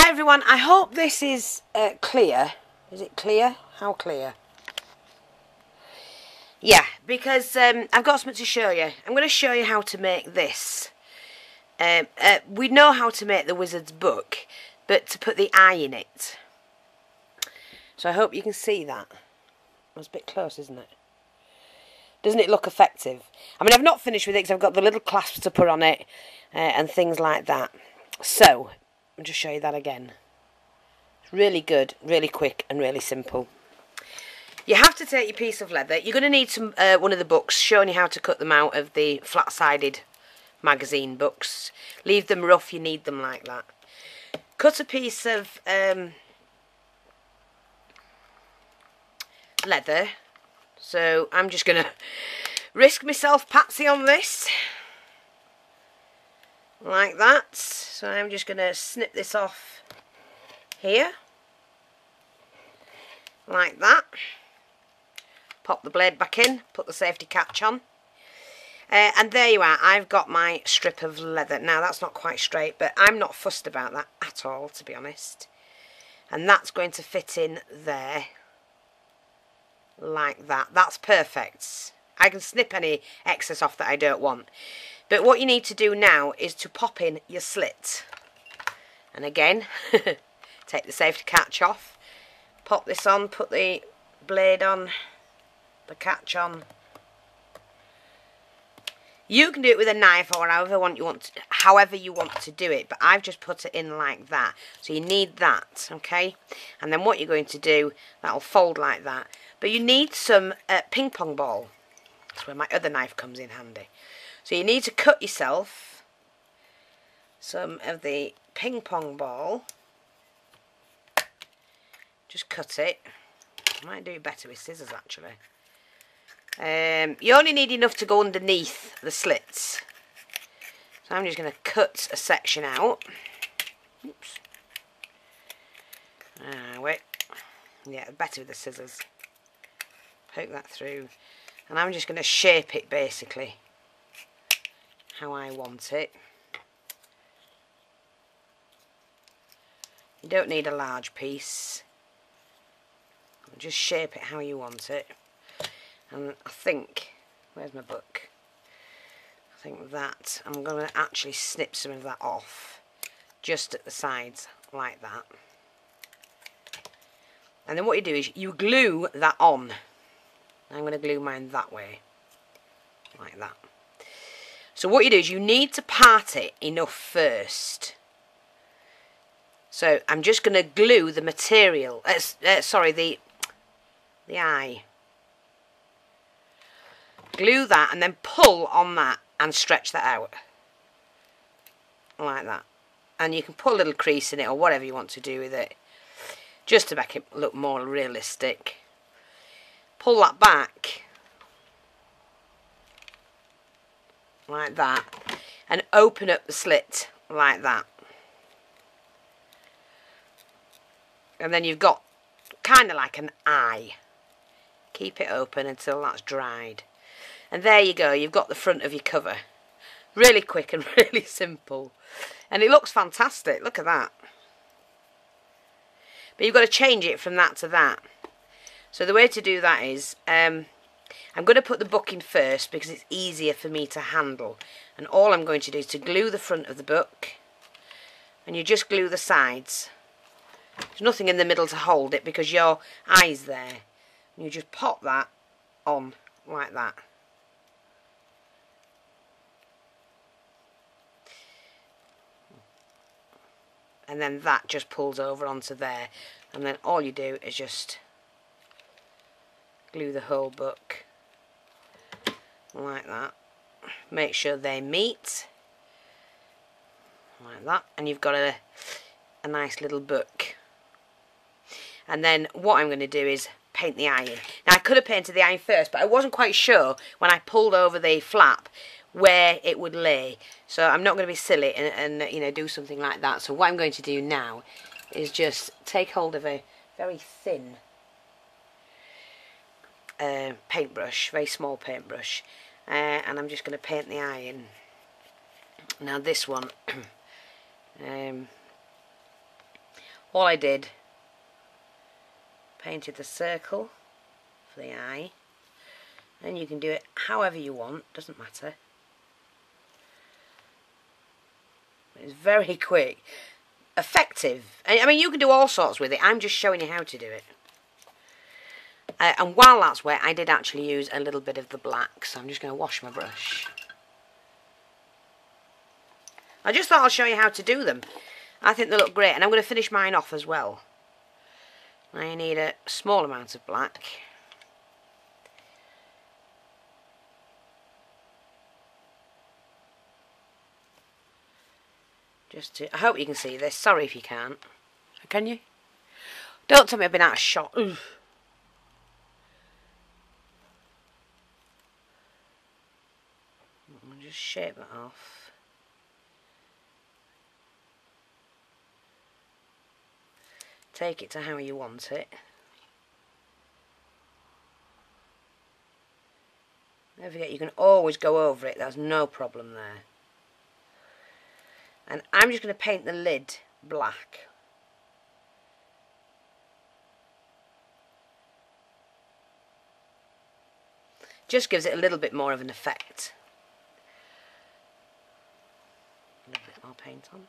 Hi everyone, I hope this is clear. Is it clear? How clear? Yeah, because I've got something to show you. I'm going to show you how to make this. We know how to make the wizard's book, but to put the eye in it. So I hope you can see that. That's a bit close, isn't it? Doesn't it look effective? I mean, I've not finished with it because I've got the little clasps to put on it and things like that. So, I'll just show you that again. It's really good, really quick and really simple. You have to take your piece of leather. You're going to need some one of the books showing you how to cut them out of the flat-sided magazine books. Leave them rough, you need them like that. Cut a piece of leather. So I'm just going to risk myself Patsy on this. Like that. So I'm just going to snip this off here. Like that. Pop the blade back in. Put the safety catch on. And there you are. I've got my strip of leather. Now that's not quite straight, but I'm not fussed about that at all, to be honest. And that's going to fit in there. Like that. That's perfect. I can snip any excess off that I don't want. But what you need to do now is to pop in your slit. And again, take the safety catch off. Pop this on, put the blade on, the catch on. You can do it with a knife or however you want to do it, but I've just put it in like that. So you need that, okay? And then what you're going to do, that'll fold like that. But you need some ping pong ball. That's where my other knife comes in handy. So you need to cut yourself some of the ping pong ball. Just cut it. I might do it better with scissors actually. You only need enough to go underneath the slits. So I'm just going to cut a section out. Oops. Wait. Yeah, better with the scissors. Poke that through. And I'm just going to shape it basically how I want it. You don't need a large piece. Just shape it how you want it. And I think, where's my book? I think that I'm going to actually snip some of that off just at the sides like that. And then what you do is you glue that on. I'm going to glue mine that way, like that. So what you do is you need to part it enough first. So I'm just going to glue the material, the eye. Glue that and then pull on that and stretch that out. Like that. And you can put a little crease in it or whatever you want to do with it. Just to make it look more realistic. Pull that back. Like that. And open up the slit like that. And then you've got kind of like an eye. Keep it open until that's dried. And there you go, you've got the front of your cover. Really quick and really simple. And it looks fantastic, look at that. But you've got to change it from that to that. So the way to do that is, I'm going to put the book in first because it's easier for me to handle. And all I'm going to do is to glue the front of the book. And you just glue the sides. There's nothing in the middle to hold it because your eye's there. And you just pop that on like that. And then that just pulls over onto there. And then all you do is just glue the whole book like that. Make sure they meet like that. And you've got a nice little book. And then what I'm going to do is paint the eye in. Now I could have painted the eye first, but I wasn't quite sure when I pulled over the flap where it would lay. So I'm not going to be silly and you know, do something like that. So what I'm going to do now is just take hold of a very thin paintbrush, very small paintbrush, and I'm just going to paint the eye in. Now this one all I did, painted the circle for the eye, and you can do it however you want, doesn't matter. It's very quick, effective. I mean, you can do all sorts with it. I'm just showing you how to do it. And while that's wet, I did actually use a little bit of the black, so I'm just going to wash my brush. I just thought I'll show you how to do them. I think they look great, and I'm going to finish mine off as well. Now you need a small amount of black. Just to, I hope you can see this. Sorry if you can't. Can you? Don't tell me I've been out of shot. Oof. I'll just shape that off. Take it to how you want it. Don't forget, you can always go over it. There's no problem there. And I'm just going to paint the lid black. Just gives it a little bit more of an effect. A little bit more paint on.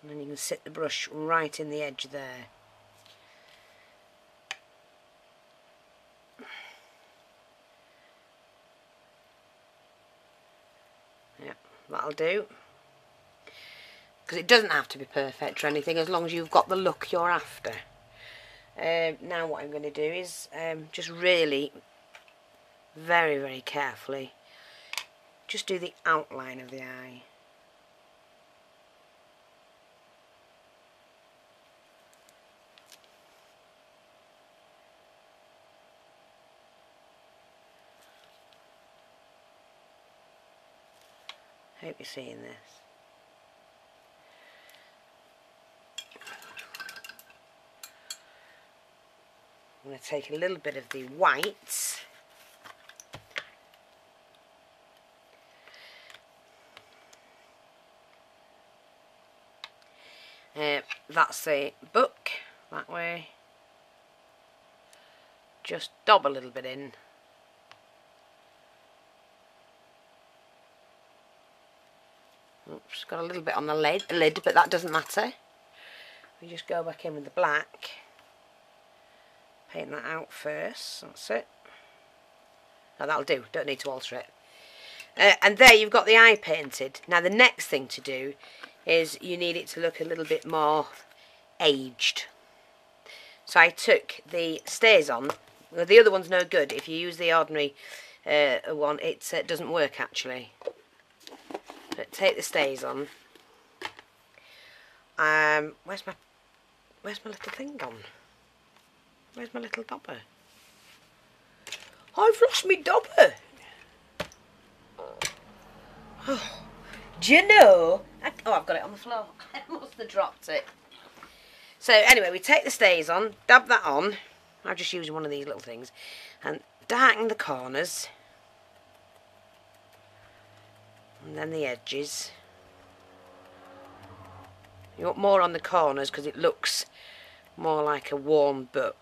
And then you can sit the brush right in the edge there. Yeah, that'll do. Because it doesn't have to be perfect or anything, as long as you've got the look you're after. Now what I'm going to do is just really, very, very carefully, just do the outline of the eye. Hope you're seeing this. I'm going to take a little bit of the white. That's the book, that way. Just dab a little bit in. Oops, got a little bit on the lid, but that doesn't matter. We just go back in with the black. Paint that out first, that's it. No, that'll do, don't need to alter it. And there you've got the eye painted. Now the next thing to do is you need it to look a little bit more aged. So I took the StazOn. Well, the other one's no good. If you use the ordinary one, it doesn't work actually. But take the StazOn. Where's my little thing gone? Where's my little dauber? I've lost my dauber. Oh, do you know? Oh, I've got it on the floor. I must have dropped it. So anyway, we take the StazOn, dab that on. I'm just using one of these little things, and darken the corners, and then the edges. You want more on the corners because it looks more like a worn book.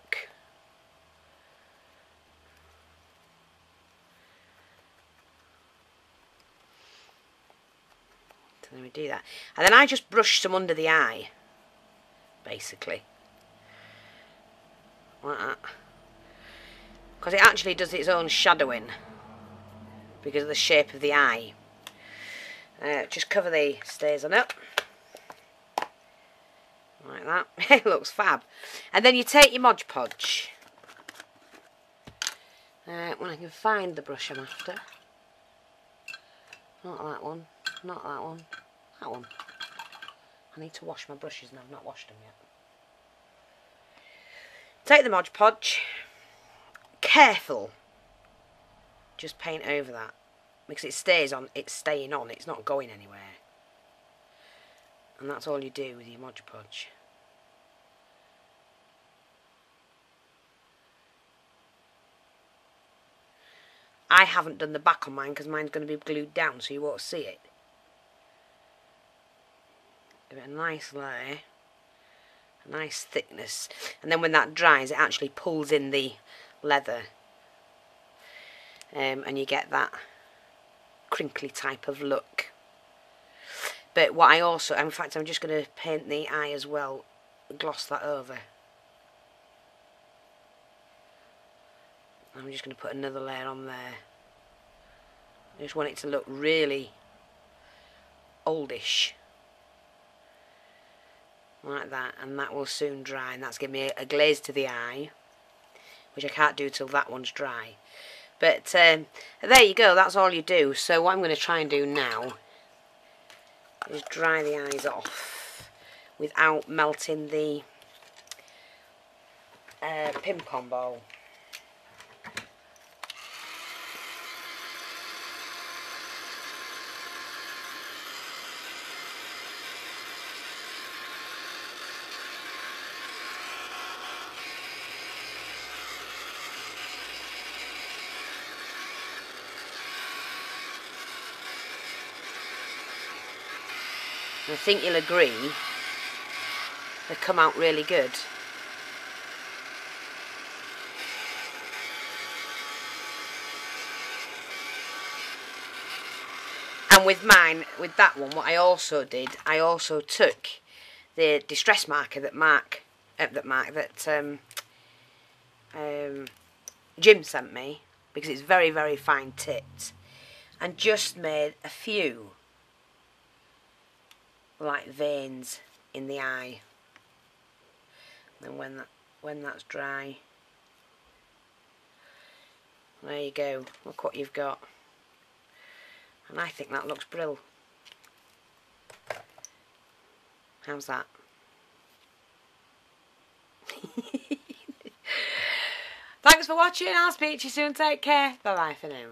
So then we do that, and then I just brush some under the eye, basically, like that, because it actually does its own shadowing because of the shape of the eye. Just cover the StazOn up like that. It looks fab. And then you take your Mod Podge. When I can find the brush I'm after. Not that one. Not that one. That one. I need to wash my brushes and I've not washed them yet. Take the Mod Podge. Careful. Just paint over that. Because it stays on, it's staying on, it's not going anywhere. And that's all you do with your Mod Podge. I haven't done the back on mine because mine's going to be glued down, so you won't see it. Give it a nice layer, a nice thickness, and then when that dries, it actually pulls in the leather, and you get that crinkly type of look. But what I also, in fact, I'm just going to paint the eye as well, gloss that over. I'm just going to put another layer on there. I just want it to look really oldish, like that, and that will soon dry, and that's giving me a glaze to the eye, which I can't do till that one's dry. But there you go, that's all you do. So what I'm going to try and do now is dry the eyes off without melting the pim-pom ball. I think you'll agree they come out really good. And with mine, with that one, what I also did, I also took the distress marker that Jim sent me, because it's very, very fine tipped, and just made a few like veins in the eye. And when that's dry, there you go. Look what you've got. And I think that looks brill. How's that? Thanks for watching. I'll speak to you soon. Take care. Bye bye for now.